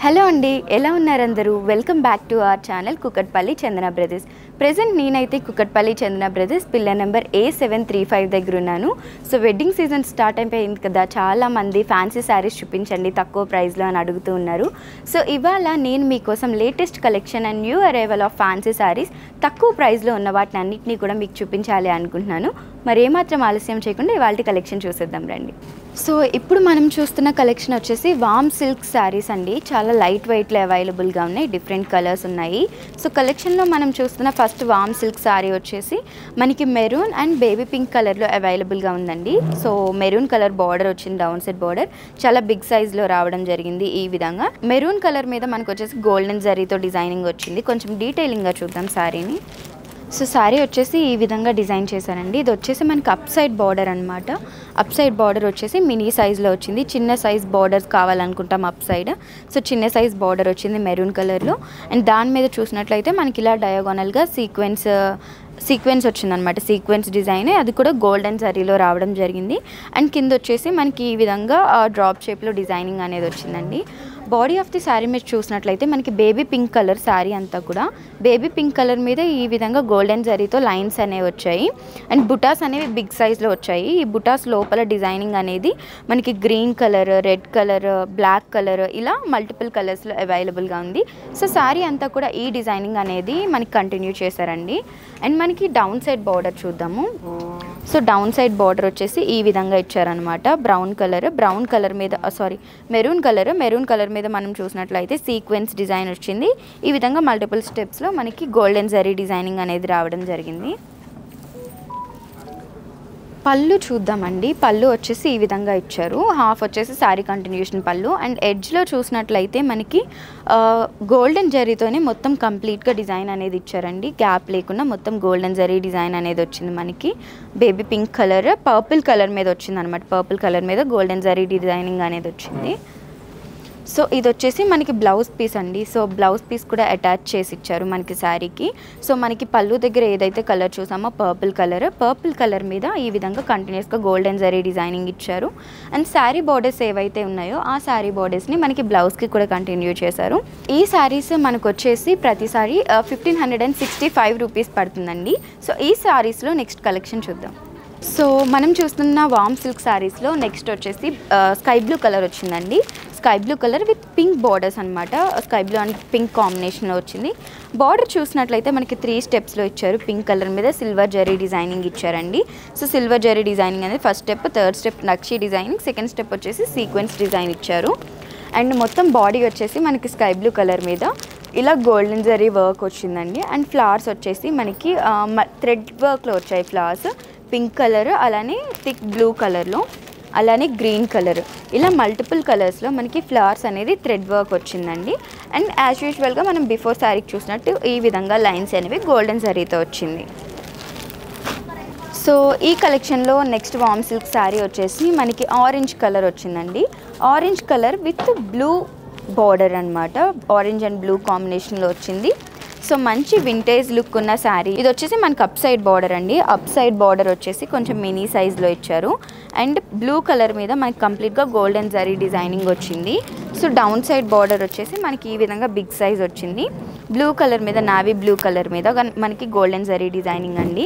Hello అండి, ఎలా ఉన్నారు అందరూ? Welcome back to our channel Kukatpally Chandana brothers. Present నేనైతే కుకట్పల్లి చందన బ్రదర్స్ పిల్లర్ నెంబర్ A735 దగ్గర ఉన్నాను. సో వెడ్డింగ్ సీజన్ స్టార్ట్ అయిపోయింది కదా, చాలామంది ఫ్యాన్సీ శారీస్ చూపించండి తక్కువ ప్రైస్లో అని అడుగుతూ ఉన్నారు. సో ఇవాళ నేను మీకోసం latest collection and new arrival of fancy saris తక్కువ ప్రైస్లో ఉన్న వాటిని అన్నింటినీ కూడా మీకు చూపించాలి అనుకుంటున్నాను. మరి ఏమాత్రం ఆలస్యం చేయకుండా ఇవాళ కలెక్షన్ చూసేద్దాం రండి. సో ఇప్పుడు మనం చూస్తున్న కలెక్షన్ వచ్చేసి వామ్ సిల్క్ శారీస్ అండి. చాలా లైట్ వెయిట్లో అవైలబుల్గా ఉన్నాయి, డిఫరెంట్ కలర్స్ ఉన్నాయి. సో కలెక్షన్లో మనం చూస్తున్న ఫస్ట్ వామ్ సిల్క్ శారీ వచ్చేసి మనకి మెరూన్ అండ్ బేబీ పింక్ కలర్లో అవైలబుల్గా ఉందండి. సో మెరూన్ కలర్ బార్డర్ వచ్చింది, డౌన్ సైడ్ బార్డర్ చాలా బిగ్ సైజ్లో రావడం జరిగింది. ఈ విధంగా మెరూన్ కలర్ మీద మనకు వచ్చేసి గోల్డెన్ జరీతో డిజైనింగ్ వచ్చింది. కొంచెం డీటెయిలింగ్గా చూద్దాం శారీని. సో శారీ వచ్చేసి ఈ విధంగా డిజైన్ చేశారండి. ఇది వచ్చేసి మనకి అప్ సైడ్ బార్డర్ అనమాట. అప్ సైడ్ బార్డర్ వచ్చేసి మినీ సైజ్లో వచ్చింది. చిన్న సైజ్ బార్డర్స్ కావాలనుకుంటాం అప్ సైడ్. సో చిన్న సైజ్ బార్డర్ వచ్చింది మెరూన్ కలర్లో. అండ్ దాని మీద చూసినట్లయితే మనకి ఇలా డయాగోనల్గా సీక్వెన్స్ వచ్చిందనమాట. సీక్వెన్స్ డిజైన్, అది కూడా గోల్డెన్ జరీలో రావడం జరిగింది. అండ్ కింద వచ్చేసి మనకి ఈ విధంగా డ్రాప్ షేప్లో డిజైనింగ్ అనేది వచ్చిందండి. బాడీ ఆఫ్ ది శారీ మీరు చూసినట్లయితే మనకి బేబీ పింక్ కలర్ శారీ అంతా కూడా బేబీ పింక్ కలర్ మీద ఈ విధంగా గోల్డెన్ జరీతో లైన్స్ అనేవి వచ్చాయి. అండ్ బుటాస్ అనేవి బిగ్ సైజ్లో వచ్చాయి. ఈ బుటాస్ లోపల డిజైనింగ్ అనేది మనకి green colour, red colour, black colour ఇలా మల్టిపుల్ కలర్స్లో అవైలబుల్గా ఉంది. సో శారీ అంతా కూడా ఈ డిజైనింగ్ అనేది మనకి కంటిన్యూ చేశారండి. అండ్ మనకి డౌన్ సైడ్ బార్డర్ చూద్దాము. సో డౌన్ సైడ్ బార్డర్ వచ్చేసి ఈ విధంగా ఇచ్చారనమాట. బ్రౌన్ కలర్ మీద మెరూన్ కలర్ మీద మనం చూసినట్లయితే సీక్వెన్స్ డిజైన్ వచ్చింది. ఈ విధంగా మల్టిపుల్ స్టెప్స్లో మనకి గోల్డెన్ జరీ డిజైనింగ్ అనేది రావడం జరిగింది. పళ్ళు చూద్దామండి. పళ్ళు వచ్చేసి ఈ విధంగా ఇచ్చారు. హాఫ్ వచ్చేసి శారీ కంటిన్యూషన్ పళ్ళు. అండ్ ఎడ్జ్లో చూసినట్లయితే మనకి గోల్డెన్ జరీతోనే మొత్తం కంప్లీట్గా డిజైన్ అనేది ఇచ్చారండి. గ్యాప్ లేకుండా మొత్తం గోల్డెన్ జరీ డిజైన్ అనేది వచ్చింది. మనకి baby pink colour purple colour మీద వచ్చింది అనమాట. పర్పుల్ కలర్ మీద గోల్డెన్ జరీ డిజైనింగ్ అనేది వచ్చింది. సో ఇది వచ్చేసి మనకి బ్లౌజ్ పీస్ అండి. సో బ్లౌజ్ పీస్ కూడా అటాచ్ చేసి ఇచ్చారు మనకి శారీకి. సో మనకి పళ్ళు దగ్గర ఏదైతే కలర్ చూసామో పర్పుల్ కలర్ మీద ఈ విధంగా కంటిన్యూస్గా గోల్డెన్ జరీ డిజైనింగ్ ఇచ్చారు. అండ్ శారీ బార్డర్స్ ఏవైతే ఉన్నాయో ఆ శారీ బార్డర్స్ని మనకి బ్లౌజ్కి కూడా కంటిన్యూ చేశారు. ఈ శారీస్ మనకు వచ్చేసి ప్రతిసారి 1565 రూపీస్ పడుతుందండి. సో ఈ శారీస్లో నెక్స్ట్ కలెక్షన్ చూద్దాం. సో మనం చూస్తున్న వామ్ సిల్క్ శారీస్లో నెక్స్ట్ వచ్చేసి స్కై బ్లూ కలర్ వచ్చిందండి. Sky blue colour with pink borders అనమాట. స్కై బ్లూ అండ్ పింక్ కాంబినేషన్లో వచ్చింది. బార్డర్ చూసినట్లయితే మనకి 3 స్టెప్స్లో ఇచ్చారు. పింక్ కలర్ మీద సిల్వర్ జరీ డిజైనింగ్ ఇచ్చారండి. సో సిల్వర్ జరీ డిజైనింగ్ అనేది ఫస్ట్ స్టెప్, థర్డ్ స్టెప్ నక్షి డిజైనింగ్, సెకండ్ స్టెప్ వచ్చేసి సీక్వెన్స్ డిజైన్ ఇచ్చారు. అండ్ మొత్తం బాడీ వచ్చేసి మనకి స్కై బ్లూ కలర్ మీద ఇలా గోల్డెన్ జరీ వర్క్ వచ్చిందండి. అండ్ ఫ్లవర్స్ వచ్చేసి మనకి థ్రెడ్ వర్క్లో వచ్చాయి ఫ్లవర్స్. పింక్ కలర్, అలానే థిక్ బ్లూ కలర్లో, అలానే గ్రీన్ కలర్, ఇలా మల్టిపుల్ కలర్స్లో మనకి ఫ్లవర్స్ అనేది థ్రెడ్ వర్క్ వచ్చిందండి. అండ్ యాజ్ యూజువల్గా మనం బిఫోర్ శారీకి చూసినట్టు ఈ విధంగా లైన్స్ అనేవి గోల్డెన్ జరీతో వచ్చింది. సో ఈ కలెక్షన్లో నెక్స్ట్ వామ్ సిల్క్ శారీ వచ్చేసి మనకి ఆరెంజ్ కలర్ వచ్చిందండి. Orange colour with blue border అనమాట. ఆరెంజ్ అండ్ బ్లూ కాంబినేషన్లో వచ్చింది. సో మంచి వింటేజ్ లుక్ ఉన్న శారీ. ఇది వచ్చేసి మనకి అప్ సైడ్ బార్డర్ అండి. అప్ సైడ్ బార్డర్ వచ్చేసి కొంచెం మినీ సైజ్లో ఇచ్చారు. అండ్ బ్లూ కలర్ మీద మనకి కంప్లీట్గా గోల్డెన్ జరీ డిజైనింగ్ వచ్చింది. సో డౌన్ సైడ్ బార్డర్ వచ్చేసి మనకి ఈ విధంగా బిగ్ సైజ్ వచ్చింది. బ్లూ కలర్ మీద, నావీ బ్లూ కలర్ మీద మనకి గోల్డెన్ జరీ డిజైనింగ్ అండి.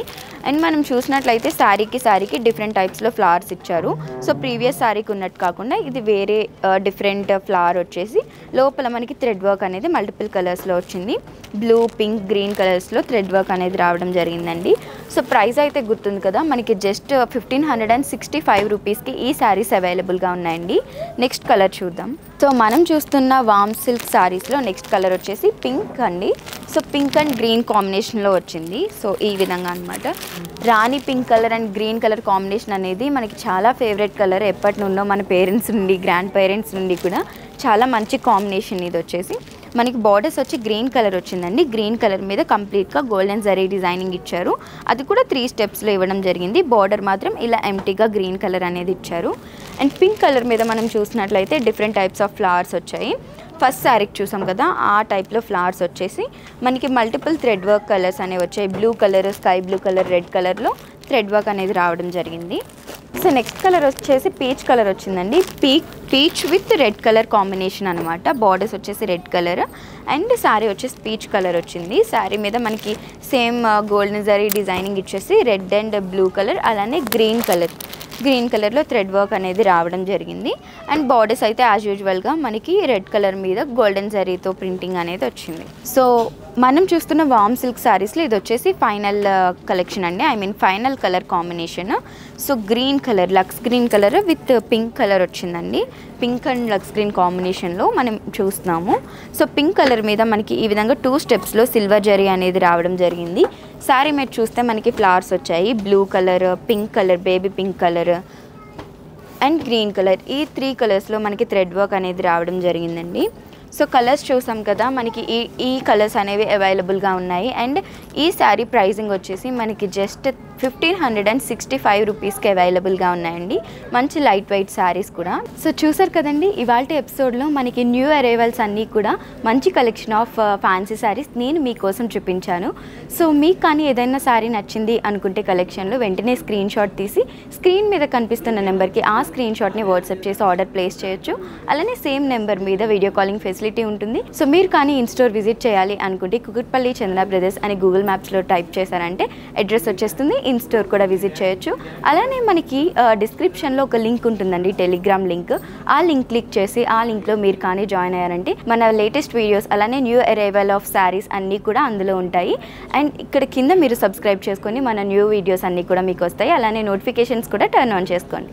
అండ్ మనం చూసినట్లయితే శారీకి డిఫరెంట్ టైప్స్లో ఫ్లవర్స్ ఇచ్చారు. సో ప్రీవియస్ శారీకి ఉన్నట్టు కాకుండా ఇది వేరే డిఫరెంట్ ఫ్లవర్ వచ్చేసి లోపల మనకి థ్రెడ్ వర్క్ అనేది మల్టిపుల్ కలర్స్లో వచ్చింది. బ్లూ, పింక్, గ్రీన్ కలర్స్లో థ్రెడ్ వర్క్ అనేది రావడం జరిగిందండి. సో ప్రైస్ అయితే గుర్తుంది కదా, మనకి జస్ట్ 1565 రూపీస్కి ఈ శారీస్ అవైలబుల్గా ఉన్నాయండి. నెక్స్ట్ కలర్ చూద్దాం. సో మనం చూస్తున్న వామ్ సిల్క్ శారీస్లో నెక్స్ట్ కలర్ వచ్చేసి పింక్ అండి. సో పింక్ అండ్ గ్రీన్ కాంబినేషన్లో వచ్చింది. సో ఈ విధంగా అనమాట. రాణి pink colour and green colour combination అనేది మనకి చాలా ఫేవరెట్ కలర్. ఎప్పటి నుండో మన పేరెంట్స్ నుండి, గ్రాండ్ పేరెంట్స్ నుండి కూడా చాలా మంచి కాంబినేషన్. ఇది వచ్చేసి మనకి బార్డర్స్ వచ్చి గ్రీన్ కలర్ వచ్చిందండి. గ్రీన్ కలర్ మీద కంప్లీట్గా గోల్డెన్ జరీ డిజైనింగ్ ఇచ్చారు. అది కూడా 3 స్టెప్స్లో ఇవ్వడం జరిగింది. బార్డర్ మాత్రం ఇలా ఎంటీగా గ్రీన్ కలర్ అనేది ఇచ్చారు. అండ్ పింక్ కలర్ మీద మనం చూసినట్లయితే డిఫరెంట్ టైప్స్ ఆఫ్ ఫ్లవర్స్ వచ్చాయి. ఫస్ట్ శారీకి చూసాం కదా ఆ టైప్లో ఫ్లవర్స్ వచ్చేసి మనకి మల్టిపుల్ థ్రెడ్ వర్క్ కలర్స్ అనేవి వచ్చాయి. Blue colour, sky blue colour, red కలర్లో థ్రెడ్ వర్క్ అనేది రావడం జరిగింది. సో నెక్స్ట్ కలర్ వచ్చేసి పీచ్ కలర్ వచ్చిందండి. Peach with red colour combination అనమాట. బార్డర్స్ వచ్చేసి రెడ్ కలర్ అండ్ శారీ వచ్చేసి పీచ్ కలర్ వచ్చింది. శారీ మీద మనకి సేమ్ గోల్డెన్ జరీ డిజైనింగ్ ఇచ్చేసి రెడ్ అండ్ బ్లూ కలర్, అలానే గ్రీన్ కలర్లో థ్రెడ్ వర్క్ అనేది రావడం జరిగింది. అండ్ బార్డర్స్ అయితే యాజ్ యూజువల్గా మనకి రెడ్ కలర్ మీద గోల్డెన్ జరీతో ప్రింటింగ్ అనేది వచ్చింది. సో మనం చూస్తున్న వామ్ సిల్క్ శారీస్లో ఇది వచ్చేసి ఫైనల్ కలెక్షన్ అండి. I mean final colour combination. So green colour, lux green colour with pink colour వచ్చిందండి. పింక్ అండ్ లక్స్ గ్రీన్ కాంబినేషన్లో మనం చూస్తున్నాము. సో పింక్ కలర్ మీద మనకి ఈ విధంగా 2 స్టెప్స్లో సిల్వర్ జరీ అనేది రావడం జరిగింది. శారీ మీద చూస్తే మనకి ఫ్లవర్స్ వచ్చాయి. Blue colour, pink colour, baby pink colour and green colour, ఈ 3 కలర్స్లో మనకి థ్రెడ్ వర్క్ అనేది రావడం జరిగిందండి. సో కలర్స్ చూసాం కదా, మనకి ఈ కలర్స్ అనేవి అవైలబుల్గా ఉన్నాయి. అండ్ ఈ శారీ ప్రైజింగ్ వచ్చేసి మనకి జస్ట్ 1565 రూపీస్కి అవైలబుల్గా ఉన్నాయండి. మంచి లైట్ వెయిట్ శారీస్ కూడా. సో చూసారు కదండి, ఇవాళ ఎపిసోడ్లో మనకి న్యూ అరైవల్స్ అన్నీ కూడా మంచి కలెక్షన్ ఆఫ్ ఫ్యాన్సీ శారీస్ నేను మీకోసం చూపించాను. సో మీకు కానీ ఏదైనా శారీ నచ్చింది అనుకుంటే కలెక్షన్లో వెంటనే స్క్రీన్ షాట్ తీసి స్క్రీన్ మీద కనిపిస్తున్న నెంబర్కి ఆ స్క్రీన్ షాట్ని వాట్సాప్ చేసి ఆర్డర్ ప్లేస్ చేయొచ్చు. అలానే సేమ్ నెంబర్ మీద వీడియో కాలింగ్ ఫెసిలిటీ ఉంటుంది. సో మీరు కానీ ఇన్ స్టోర్ విజిట్ చేయాలి అనుకుంటే కుకట్పల్లి చందన బ్రదర్స్ అని గూగుల్ మ్యాప్స్లో టైప్ చేశారంటే అడ్రస్ వచ్చేస్తుంది. ఇన్ స్టోర్ కూడా విజిట్ చేయొచ్చు. అలానే మనకి డిస్క్రిప్షన్లో ఒక లింక్ ఉంటుందండి, టెలిగ్రామ్ లింక్. ఆ లింక్ క్లిక్ చేసి ఆ లింక్లో మీరు కానీ జాయిన్ అయ్యారంటే మన లేటెస్ట్ వీడియోస్ అలానే న్యూ అరైవల్ ఆఫ్ శారీస్ అన్నీ కూడా అందులో ఉంటాయి. అండ్ ఇక్కడ కింద మీరు సబ్స్క్రైబ్ చేసుకొని మన న్యూ వీడియోస్ అన్నీ కూడా మీకు వస్తాయి. అలానే నోటిఫికేషన్స్ కూడా టర్న్ ఆన్ చేసుకోండి.